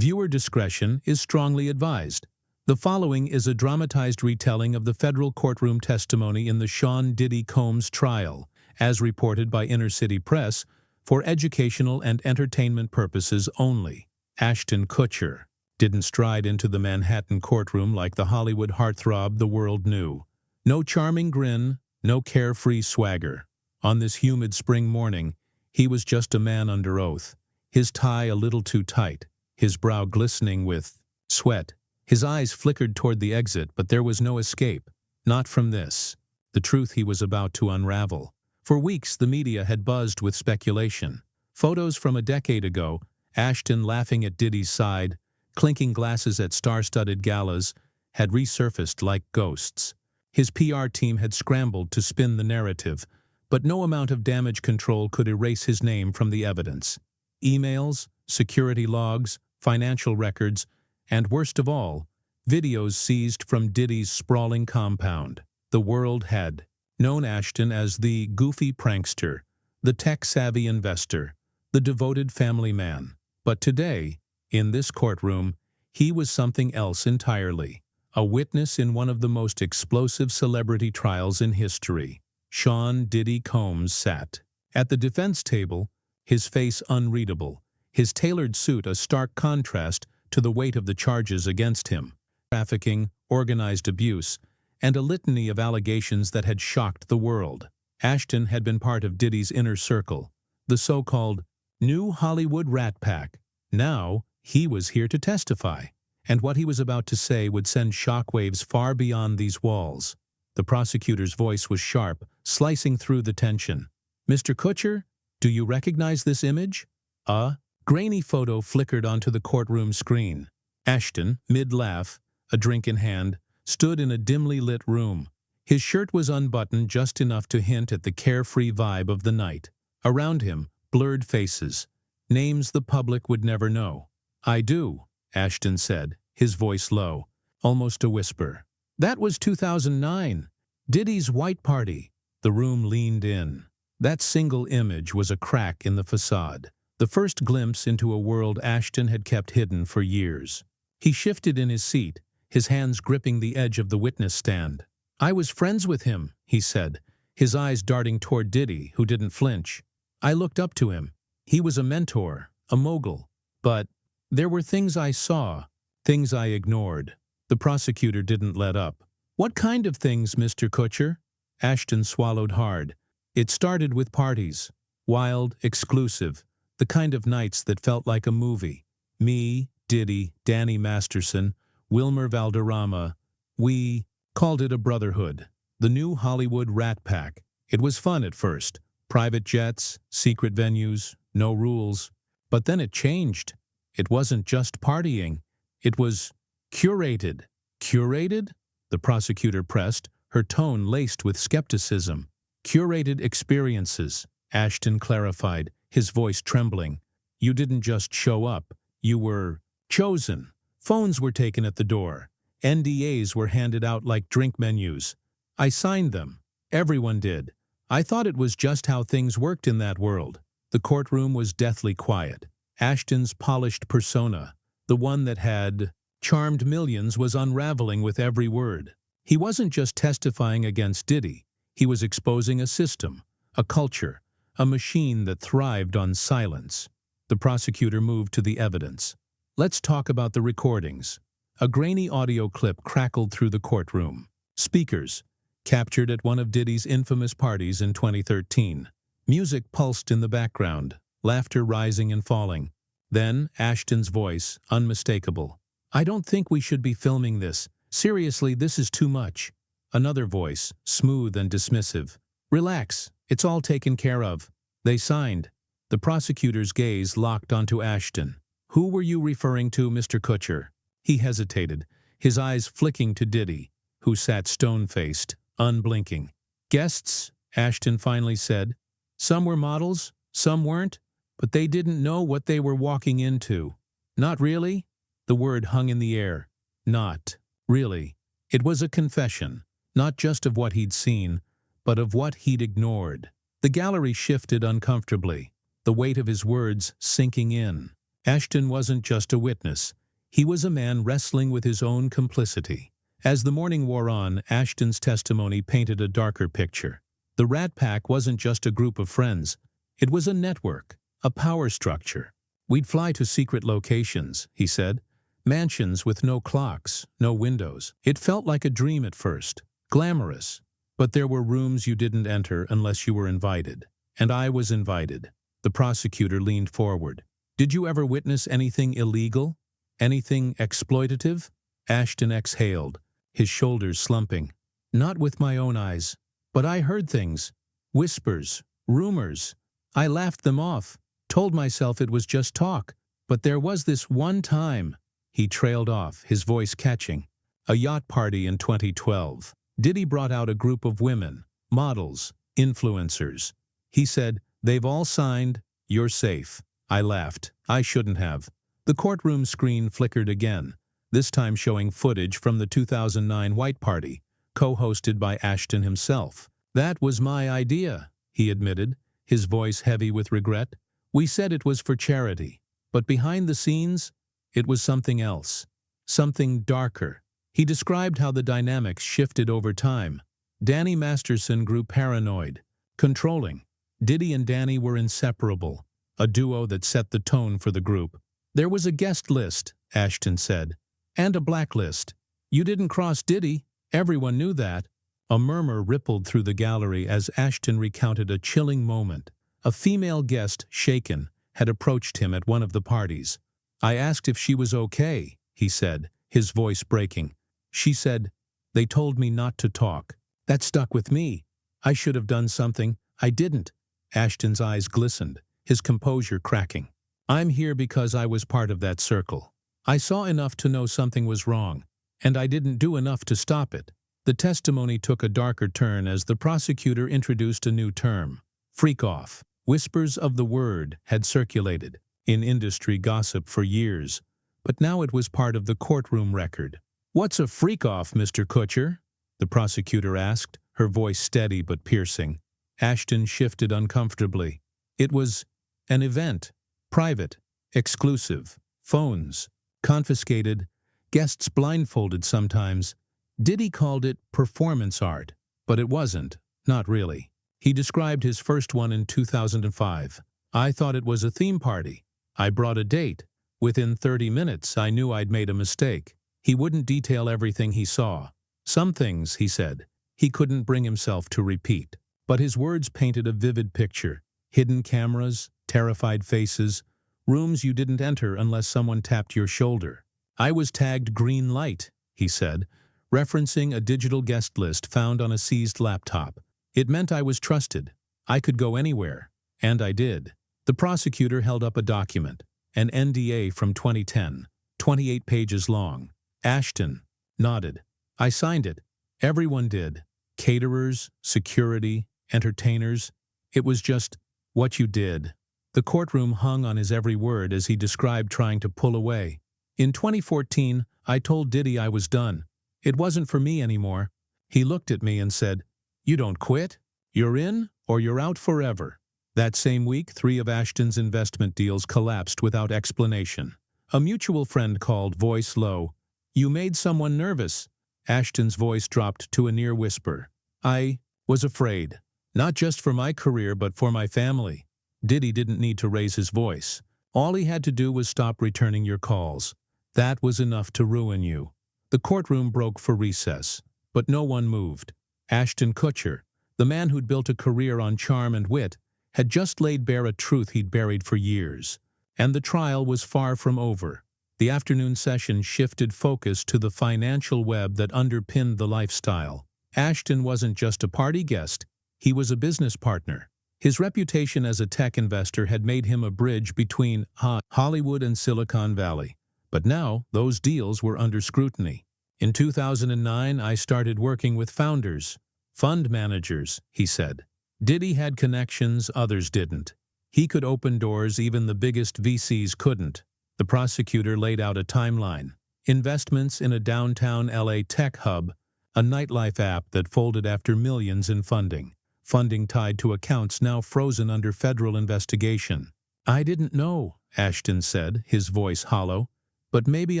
Viewer discretion is strongly advised. The following is a dramatized retelling of the federal courtroom testimony in the Sean Diddy Combs trial, as reported by Inner City Press, for educational and entertainment purposes only. Ashton Kutcher didn't stride into the Manhattan courtroom like the Hollywood heartthrob the world knew. No charming grin, no carefree swagger. On this humid spring morning, he was just a man under oath, his tie a little too tight, his brow glistening with sweat. His eyes flickered toward the exit, but there was no escape. Not from this, the truth he was about to unravel. For weeks, the media had buzzed with speculation. Photos from a decade ago, Ashton laughing at Diddy's side, clinking glasses at star-studded galas, had resurfaced like ghosts. His PR team had scrambled to spin the narrative, but no amount of damage control could erase his name from the evidence. Emails, security logs, financial records, and worst of all, videos seized from Diddy's sprawling compound. The world had known Ashton as the goofy prankster, the tech-savvy investor, the devoted family man. But today, in this courtroom, he was something else entirely. A witness in one of the most explosive celebrity trials in history. Sean Diddy Combs sat at the defense table, his face unreadable, his tailored suit a stark contrast to the weight of the charges against him. Trafficking, organized abuse, and a litany of allegations that had shocked the world. Ashton had been part of Diddy's inner circle, the so-called New Hollywood Rat Pack. Now, he was here to testify, and what he was about to say would send shockwaves far beyond these walls. The prosecutor's voice was sharp, slicing through the tension. "Mr. Kutcher, do you recognize this image?" A grainy photo flickered onto the courtroom screen. Ashton, mid-laugh, a drink in hand, stood in a dimly lit room. His shirt was unbuttoned just enough to hint at the carefree vibe of the night. Around him, blurred faces, names the public would never know. "I do," Ashton said, his voice low, almost a whisper. "That was 2009. Diddy's White Party." The room leaned in. That single image was a crack in the facade, the first glimpse into a world Ashton had kept hidden for years. He shifted in his seat, his hands gripping the edge of the witness stand. "I was friends with him," he said, his eyes darting toward Diddy, who didn't flinch. "I looked up to him. He was a mentor, a mogul. But there were things I saw, things I ignored." The prosecutor didn't let up. "What kind of things, Mr. Kutcher?" Ashton swallowed hard. "It started with parties. Wild, exclusive. The kind of nights that felt like a movie. Me, Diddy, Danny Masterson, Wilmer Valderrama. We called it a brotherhood. The New Hollywood Rat Pack. It was fun at first. Private jets, secret venues, no rules. But then it changed. It wasn't just partying. It was curated." "Curated?" the prosecutor pressed, her tone laced with skepticism. "Curated experiences," Ashton clarified, his voice trembling. "You didn't just show up. You were chosen. Phones were taken at the door. NDAs were handed out like drink menus. I signed them. Everyone did. I thought it was just how things worked in that world." The courtroom was deathly quiet. Ashton's polished persona, the one that had charmed millions, was unraveling with every word. He wasn't just testifying against Diddy. He was exposing a system, a culture, a machine that thrived on silence. The prosecutor moved to the evidence. "Let's talk about the recordings." A grainy audio clip crackled through the courtroom. Speakers, captured at one of Diddy's infamous parties in 2013. Music pulsed in the background, laughter rising and falling. Then Ashton's voice, unmistakable. "I don't think we should be filming this. Seriously, this is too much." Another voice, smooth and dismissive. "Relax, it's all taken care of. They signed." The prosecutor's gaze locked onto Ashton. "Who were you referring to, Mr. Kutcher?" He hesitated, his eyes flicking to Diddy, who sat stone-faced, unblinking. "Guests," Ashton finally said. "Some were models, some weren't, but they didn't know what they were walking into." "Not really?" The word hung in the air. Not really. It was a confession, not just of what he'd seen, but of what he'd ignored. The gallery shifted uncomfortably, the weight of his words sinking in. Ashton wasn't just a witness. He was a man wrestling with his own complicity. As the morning wore on, Ashton's testimony painted a darker picture. The Rat Pack wasn't just a group of friends. It was a network, a power structure. We'd fly to secret locations, he said. Mansions with no clocks, no windows. It felt like a dream at first, glamorous. But there were rooms you didn't enter unless you were invited. And I was invited. The prosecutor leaned forward. Did you ever witness anything illegal? Anything exploitative? Ashton exhaled, his shoulders slumping. Not with my own eyes. But I heard things. Whispers. Rumors. I laughed them off. Told myself it was just talk. But there was this one time. He trailed off, his voice catching. A yacht party in 2012. Diddy brought out a group of women, models, influencers. He said, "They've all signed. You're safe." I laughed. I shouldn't have. The courtroom screen flickered again, this time showing footage from the 2009 White Party, co-hosted by Ashton himself. "That was my idea," he admitted, his voice heavy with regret. "We said it was for charity. But behind the scenes, it was something else. Something darker." He described how the dynamics shifted over time. Danny Masterson grew paranoid, controlling. Diddy and Danny were inseparable, a duo that set the tone for the group. "There was a guest list," Ashton said, "and a blacklist. You didn't cross Diddy. Everyone knew that." A murmur rippled through the gallery as Ashton recounted a chilling moment. A female guest, shaken, had approached him at one of the parties. "I asked if she was okay," he said, his voice breaking. "She said, 'They told me not to talk.' That stuck with me. I should have done something. I didn't." Ashton's eyes glistened, his composure cracking. "I'm here because I was part of that circle. I saw enough to know something was wrong, and I didn't do enough to stop it." The testimony took a darker turn as the prosecutor introduced a new term, freak-off. Whispers of the word had circulated in industry gossip for years, but now it was part of the courtroom record. "What's a freak-off, Mr. Kutcher?" the prosecutor asked, her voice steady but piercing. Ashton shifted uncomfortably. "It was an event. Private. Exclusive. Phones. Confiscated. Guests blindfolded sometimes. Diddy called it performance art, but it wasn't. Not really. He described his first one in 2005. "I thought it was a theme party. I brought a date. Within 30 minutes, I knew I'd made a mistake." He wouldn't detail everything he saw. Some things, he said, he couldn't bring himself to repeat. But his words painted a vivid picture. Hidden cameras, terrified faces, rooms you didn't enter unless someone tapped your shoulder. "I was tagged green light," he said, referencing a digital guest list found on a seized laptop. "It meant I was trusted. I could go anywhere. And I did." The prosecutor held up a document, an NDA from 2010, 28 pages long. Ashton nodded. "I signed it. Everyone did. Caterers, security, entertainers. It was just what you did." The courtroom hung on his every word as he described trying to pull away. "In 2014, I told Diddy I was done. It wasn't for me anymore. He looked at me and said, 'You don't quit? You're in or you're out forever.'" That same week, 3 of Ashton's investment deals collapsed without explanation. A mutual friend called, voice low. "You made someone nervous." Ashton's voice dropped to a near whisper. "I was afraid. Not just for my career but for my family." Diddy didn't need to raise his voice. All he had to do was stop returning your calls. That was enough to ruin you. The courtroom broke for recess, but no one moved. Ashton Kutcher, the man who'd built a career on charm and wit, had just laid bare a truth he'd buried for years. And the trial was far from over. The afternoon session shifted focus to the financial web that underpinned the lifestyle. Ashton wasn't just a party guest, he was a business partner. His reputation as a tech investor had made him a bridge between Hollywood and Silicon Valley. But now, those deals were under scrutiny. "In 2009, I started working with founders, fund managers," he said. Diddy had connections others didn't. He could open doors even the biggest VCs couldn't. The prosecutor laid out a timeline. Investments in a downtown LA tech hub, a nightlife app that folded after millions in funding. Funding tied to accounts now frozen under federal investigation. "I didn't know," Ashton said, his voice hollow. But maybe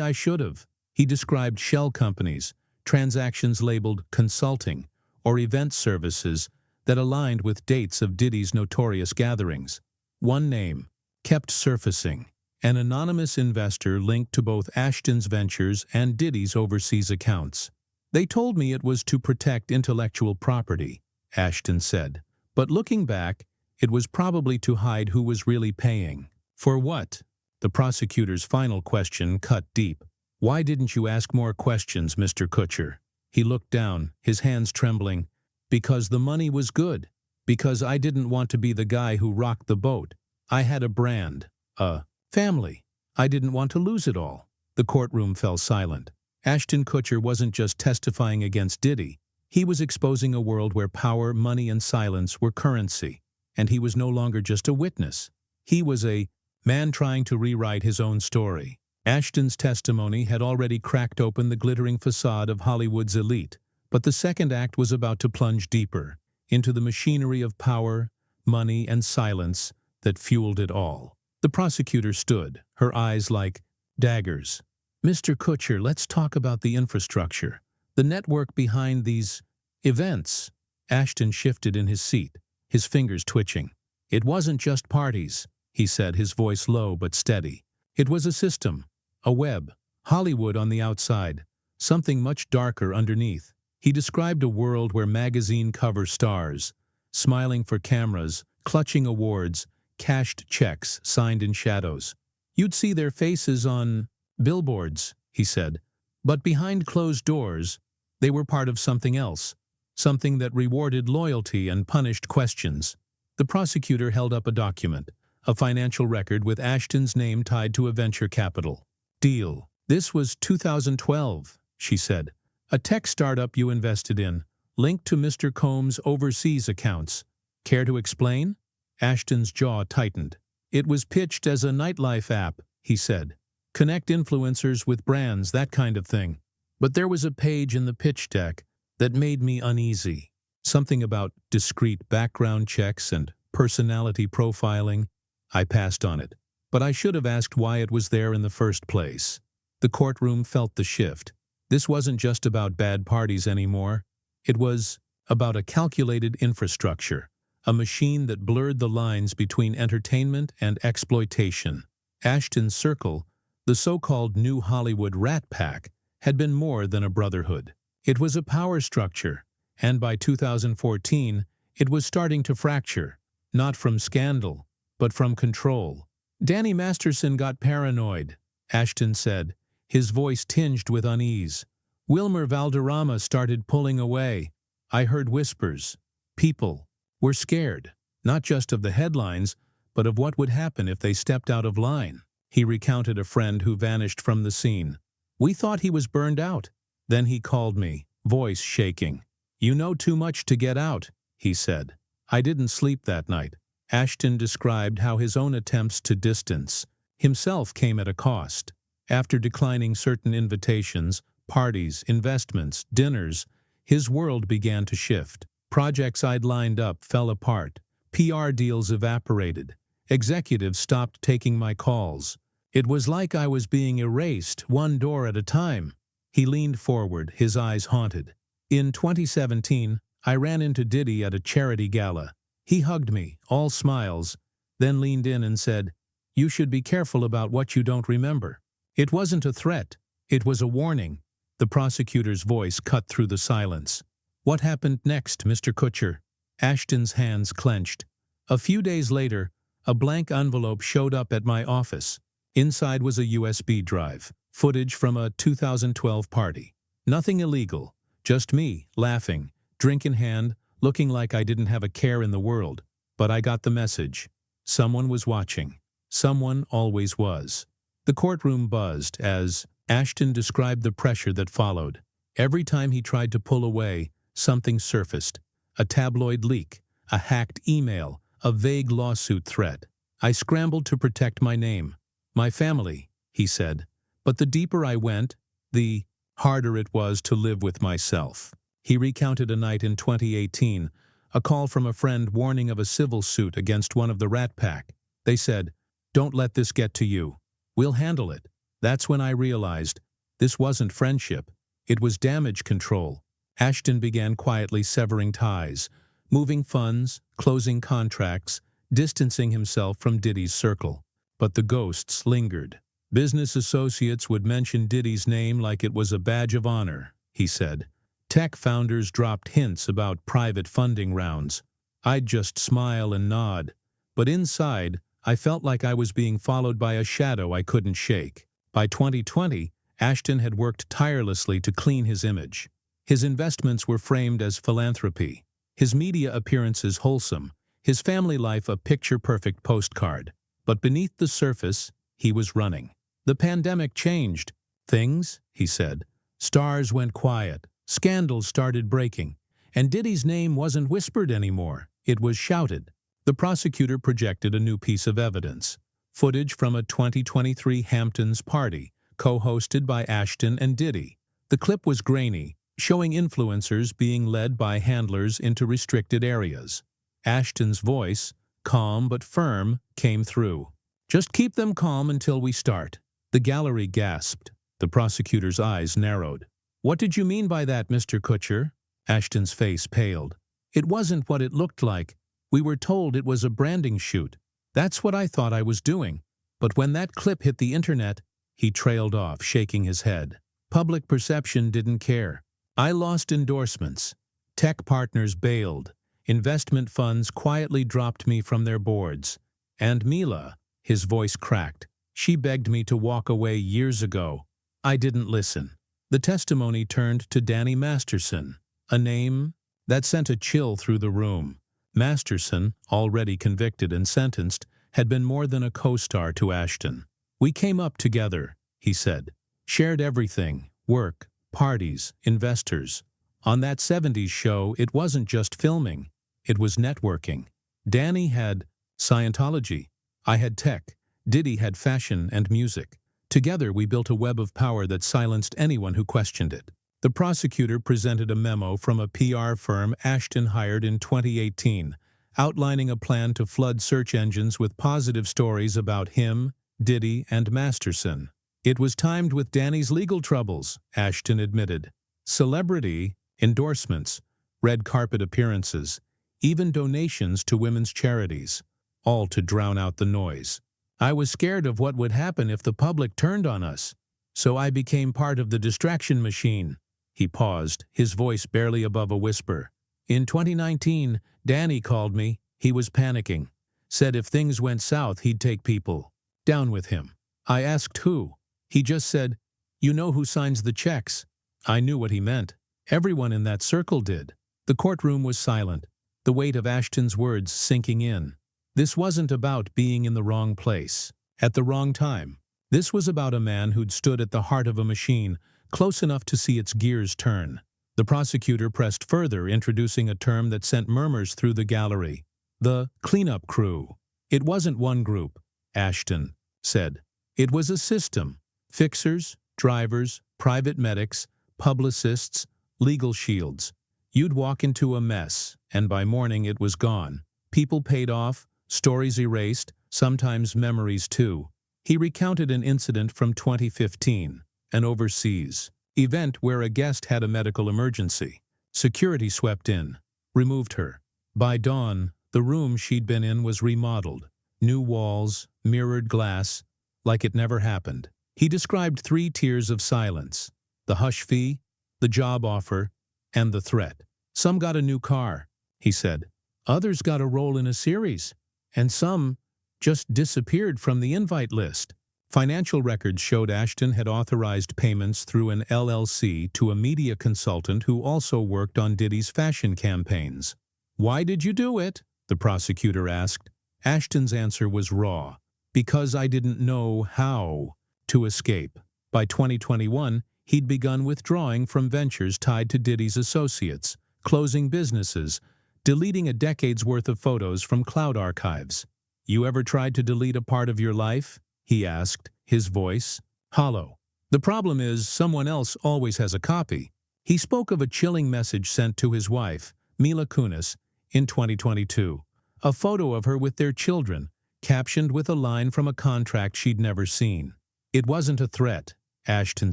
I should have. He described shell companies, transactions labeled consulting, or event services that aligned with dates of Diddy's notorious gatherings. One name kept surfacing, an anonymous investor linked to both Ashton's ventures and Diddy's overseas accounts. They told me it was to protect intellectual property, Ashton said. But looking back, it was probably to hide who was really paying. For what? The prosecutor's final question cut deep. Why didn't you ask more questions, Mr. Kutcher? He looked down, his hands trembling. Because the money was good. Because I didn't want to be the guy who rocked the boat. I had a brand, a family. I didn't want to lose it all. The courtroom fell silent. Ashton Kutcher wasn't just testifying against Diddy. He was exposing a world where power, money, and silence were currency. And he was no longer just a witness. He was a man trying to rewrite his own story. Ashton's testimony had already cracked open the glittering facade of Hollywood's elite, but the second act was about to plunge deeper into the machinery of power, money, and silence that fueled it all. The prosecutor stood, her eyes like daggers. Mr. Kutcher, let's talk about the infrastructure, the network behind these events. Ashton shifted in his seat, his fingers twitching. It wasn't just parties, he said, his voice low but steady. It was a system, a web, Hollywood on the outside, something much darker underneath. He described a world where magazine cover stars, smiling for cameras, clutching awards, cashed checks signed in shadows. You'd see their faces on billboards, he said, but behind closed doors, they were part of something else, something that rewarded loyalty and punished questions. The prosecutor held up a document, a financial record with Ashton's name tied to a venture capital deal. This was 2012, she said. A tech startup you invested in, linked to Mr. Combs' overseas accounts. Care to explain? Ashton's jaw tightened. It was pitched as a nightlife app, he said. Connect influencers with brands, that kind of thing. But there was a page in the pitch deck that made me uneasy. Something about discreet background checks and personality profiling. I passed on it. But I should have asked why it was there in the first place. The courtroom felt the shift. This wasn't just about bad parties anymore. It was about a calculated infrastructure, a machine that blurred the lines between entertainment and exploitation. Ashton's circle, the so-called New Hollywood Rat Pack, had been more than a brotherhood. It was a power structure, and by 2014, it was starting to fracture, not from scandal, but from control. Danny Masterson got paranoid, Ashton said, his voice tinged with unease. Wilmer Valderrama started pulling away. I heard whispers. People were scared, not just of the headlines, but of what would happen if they stepped out of line. He recounted a friend who vanished from the scene. We thought he was burned out. Then he called me, voice shaking. You know too much to get out, he said. I didn't sleep that night. Ashton described how his own attempts to distance himself came at a cost. After declining certain invitations, parties, investments, dinners, his world began to shift. Projects I'd lined up fell apart. PR deals evaporated. Executives stopped taking my calls. It was like I was being erased, one door at a time. He leaned forward, his eyes haunted. In 2017, I ran into Diddy at a charity gala. He hugged me, all smiles, then leaned in and said, "You should be careful about what you don't remember." It wasn't a threat. It was a warning. The prosecutor's voice cut through the silence. What happened next, Mr. Kutcher? Ashton's hands clenched. A few days later, a blank envelope showed up at my office. Inside was a USB drive, footage from a 2012 party. Nothing illegal, just me, laughing, drink in hand, looking like I didn't have a care in the world. But I got the message. Someone was watching. Someone always was. The courtroom buzzed as Ashton described the pressure that followed. Every time he tried to pull away, something surfaced. A tabloid leak, a hacked email, a vague lawsuit threat. I scrambled to protect my name. My family, he said. But the deeper I went, the harder it was to live with myself. He recounted a night in 2018, a call from a friend warning of a civil suit against one of the Rat Pack. They said, "Don't let this get to you. We'll handle it." That's when I realized this wasn't friendship. It was damage control. Ashton began quietly severing ties, moving funds, closing contracts, distancing himself from Diddy's circle. But the ghosts lingered. "Business associates would mention Diddy's name like it was a badge of honor," he said. "Tech founders dropped hints about private funding rounds. I'd just smile and nod. But inside, I felt like I was being followed by a shadow I couldn't shake." By 2020, Ashton had worked tirelessly to clean his image. His investments were framed as philanthropy, his media appearances wholesome, his family life a picture-perfect postcard. But beneath the surface, he was running. The pandemic changed things, he said. Stars went quiet, scandals started breaking, and Diddy's name wasn't whispered anymore, it was shouted. The prosecutor projected a new piece of evidence, footage from a 2023 Hamptons party, co-hosted by Ashton and Diddy. The clip was grainy, showing influencers being led by handlers into restricted areas. Ashton's voice, calm but firm, came through. "Just keep them calm until we start." The gallery gasped. The prosecutor's eyes narrowed. "What did you mean by that, Mr. Kutcher?" Ashton's face paled. "It wasn't what it looked like. We were told it was a branding shoot. That's what I thought I was doing. But when that clip hit the internet," he trailed off, shaking his head. "Public perception didn't care. I lost endorsements. Tech partners bailed. Investment funds quietly dropped me from their boards. And Mila," his voice cracked, "she begged me to walk away years ago. I didn't listen." The testimony turned to Danny Masterson, a name that sent a chill through the room. Masterson, already convicted and sentenced, had been more than a co-star to Ashton. "We came up together," he said. "Shared everything, work, parties, investors. On that 70s show, it wasn't just filming, it was networking. Danny had Scientology, I had tech, Diddy had fashion and music. Together we built a web of power that silenced anyone who questioned it." The prosecutor presented a memo from a PR firm Ashton hired in 2018, outlining a plan to flood search engines with positive stories about him, Diddy, and Masterson. "It was timed with Danny's legal troubles," Ashton admitted. "Celebrity, endorsements, red carpet appearances, even donations to women's charities, all to drown out the noise. I was scared of what would happen if the public turned on us, so I became part of the distraction machine." He paused, his voice barely above a whisper. "In 2019, Danny called me. He was panicking. Said if things went south, he'd take people down with him. I asked who. He just said, 'You know who signs the checks.' I knew what he meant. Everyone in that circle did." The courtroom was silent, the weight of Ashton's words sinking in. This wasn't about being in the wrong place, at the wrong time. This was about a man who'd stood at the heart of a machine, close enough to see its gears turn. The prosecutor pressed further, introducing a term that sent murmurs through the gallery: the cleanup crew. "It wasn't one group," Ashton said. "It was a system. Fixers, drivers, private medics, publicists, legal shields. You'd walk into a mess, and by morning it was gone. People paid off, stories erased, sometimes memories too." He recounted an incident from 2015, an overseas event where a guest had a medical emergency. Security swept in, removed her. By dawn, the room she'd been in was remodeled. New walls, mirrored glass, like it never happened. He described 3 tiers of silence: the hush fee, the job offer, and the threat. "Some got a new car," he said. "Others got a role in a series. And some just disappeared from the invite list." Financial records showed Ashton had authorized payments through an LLC to a media consultant who also worked on Diddy's fashion campaigns. "Why did you do it?" the prosecutor asked. Ashton's answer was raw: "Because I didn't know how to escape." By 2021, he'd begun withdrawing from ventures tied to Diddy's associates, closing businesses, deleting a decade's worth of photos from cloud archives. "You ever tried to delete a part of your life?" he asked, his voice hollow. "The problem is someone else always has a copy." He spoke of a chilling message sent to his wife, Mila Kunis, in 2022. A photo of her with their children, captioned with a line from a contract she'd never seen. "It wasn't a threat," Ashton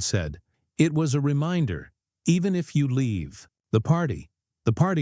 said. "It was a reminder. Even if you leave, the party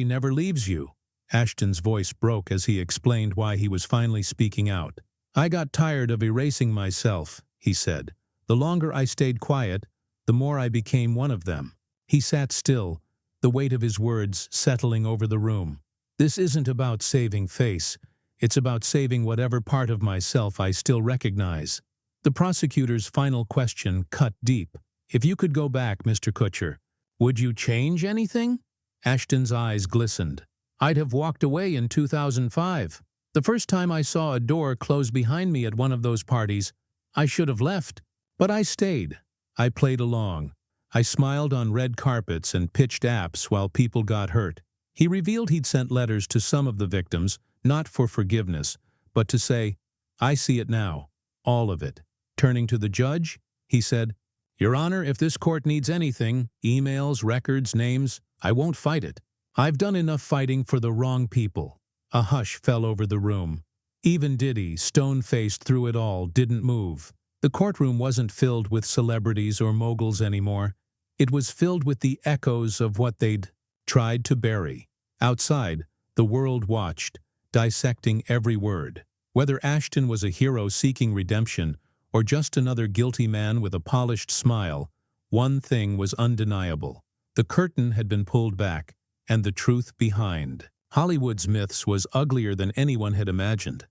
never leaves you." Ashton's voice broke as he explained why he was finally speaking out. "I got tired of erasing myself," he said. "The longer I stayed quiet, the more I became one of them." He sat still, the weight of his words settling over the room. "This isn't about saving face. It's about saving whatever part of myself I still recognize." The prosecutor's final question cut deep. "If you could go back, Mr. Kutcher, would you change anything?" Ashton's eyes glistened. "I'd have walked away in 2005. The first time I saw a door close behind me at one of those parties, I should have left. But I stayed. I played along. I smiled on red carpets and pitched apps while people got hurt." He revealed he'd sent letters to some of the victims, not for forgiveness, but to say, "I see it now, all of it." Turning to the judge, he said, "Your Honor, if this court needs anything, emails, records, names, I won't fight it. I've done enough fighting for the wrong people." A hush fell over the room. Even Diddy, stone-faced through it all, didn't move. The courtroom wasn't filled with celebrities or moguls anymore. It was filled with the echoes of what they'd tried to bury. Outside, the world watched, dissecting every word. Whether Ashton was a hero seeking redemption or just another guilty man with a polished smile, one thing was undeniable. The curtain had been pulled back, and the truth behind Hollywood's myths was uglier than anyone had imagined.